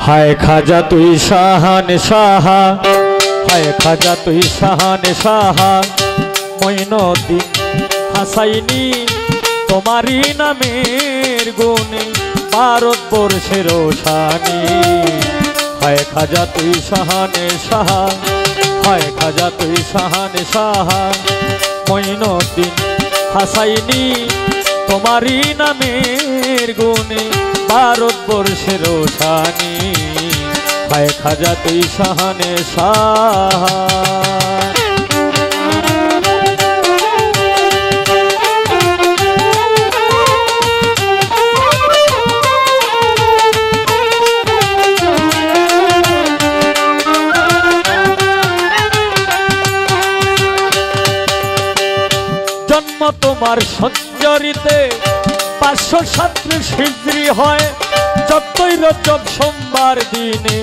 हाय खाजा तुई शाहान शाहा, हाय खाजा तुई शाहान शाहा, मोइनुद्दीन हासाइनी तुम्हारी नामेर गुणे भारतबर्षेर रोशानी। हाय खाजा तुई शाहान शाहा, हाय खाजा तुई शाहान शाहा, मोइनुद्दीन हासाइनी तुम्हारी नामेर गुणे भारतबर्षेर रोशानी। हाय खाजा तुई शाहान शाहा। जन्म तुम्हार संजरिते 537 हिजरी হয় 14 রজব সোমবার দিনে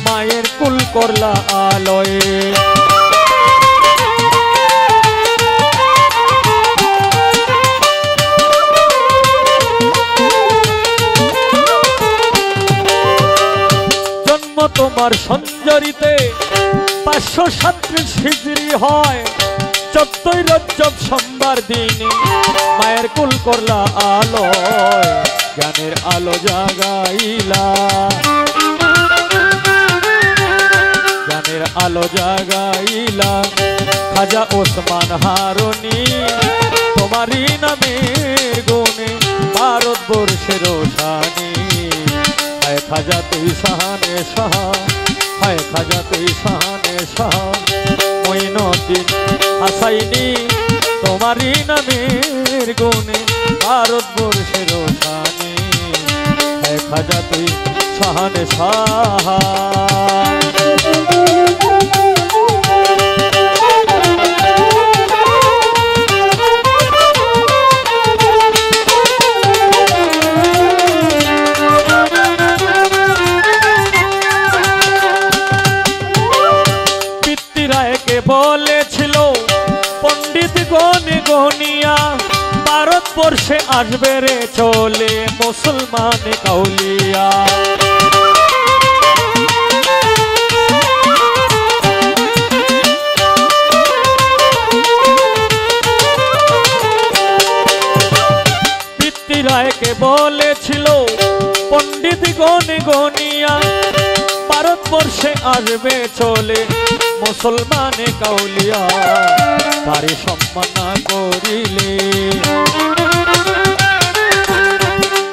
মায়ের কুল করলা আলোয়ে। জন্ম তোমার সঞ্জরিতে 537 হিজরি হয় 14 রজব সোমবার দিনে মায়ের কুল করলা আলোয়। জ্ঞানের আলো জাগাইলা, জ্ঞানের আলো জাগাইলা খাজা ওসমান হারুনি তোমারই নামের গুণে ভারতবর্ষের রোশানি। হায় খাজা তুই শাহানে শাহা, হায় খাজা তুই শাহানে শাহা, মোইনুদ্দীন হাসাইনি তোমারই নামের গুণে ভারতবর্ষের রোশানি। হায় খাজা তুই শাহানে শাহা। বলেছিল পণ্ডিত গণে গনিয়া ভারতবর্ষে আসবে রে চলে মুসলমান কাউলিয়া। পিতৃরায়কে বলেছিল পণ্ডিত গণে গনিয়া ভারতবর্ষে আসবে চলে মুসলমান কাউলিয়া। তারে সম্মান না করিলে,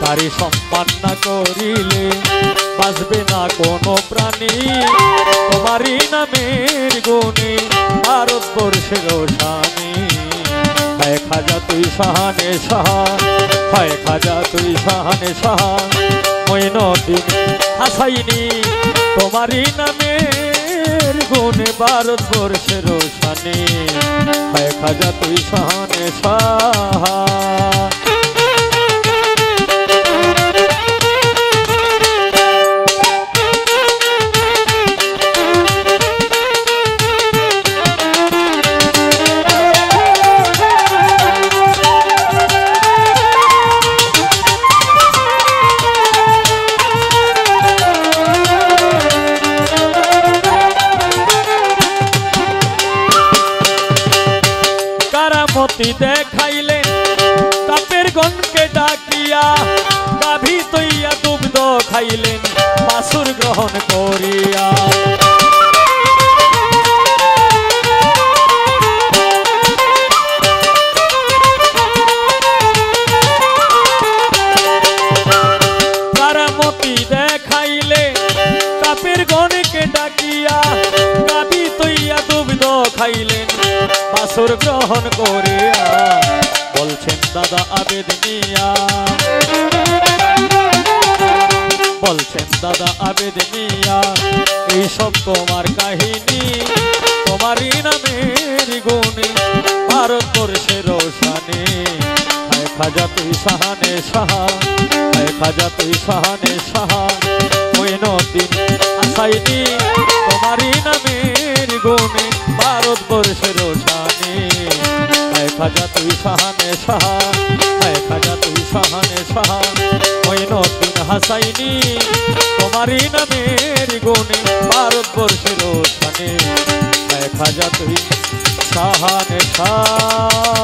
তারে সম্মান না করিলে বাঁচবে না কোনো প্রাণী তোমারই নামের গুণে ভারতবর্ষের রোশানি। হায় খাজা তুই শাহানে শাহা, হায় খাজা তুই শাহানে শাহা, মোইনুদ্দীন হাসাইনি তোমারই নামের গুণে ভারতবর্ষের রোশানি। হায় খাজা তুই শাহানে শাহা। কারামতি দেখাইলেন কাপের গণকে ডাকিয়া, গাভী তৈয়া দুগ্ধ খাইলেন বাছুর গ্রহণ করিয়া। কারামতি দেখাইলে কাপের গণকে ডাকিয়া, গাভী তৈয়া দুগ্ধ খাইলেন বাছুর গ্রহণ করিয়া। বলছেন দাদা আবেদ মিয়া, বলছেন দাদা আবেদ মিয়া এইসব তোমার কাহিনী তোমারই নামের গুণে ভারতবর্ষের রোশানি। হায় খাজা তুই শাহানে শাহা, হায় খাজা তুই শাহানে শাহা, মোইনুদ্দীন হাসাইনি তোমারই নামের গুণে ভারতবর্ষের রোশানি। হায় খাজা তুই শাহানে শাহা, হায় খাজা তুই শাহানে শাহা, মোইনুদ্দীন হাসাইনি তোমার তোমারই নামের গুণে ভারতবর্ষের স্থানে খাজা তুই শাহান শাহ।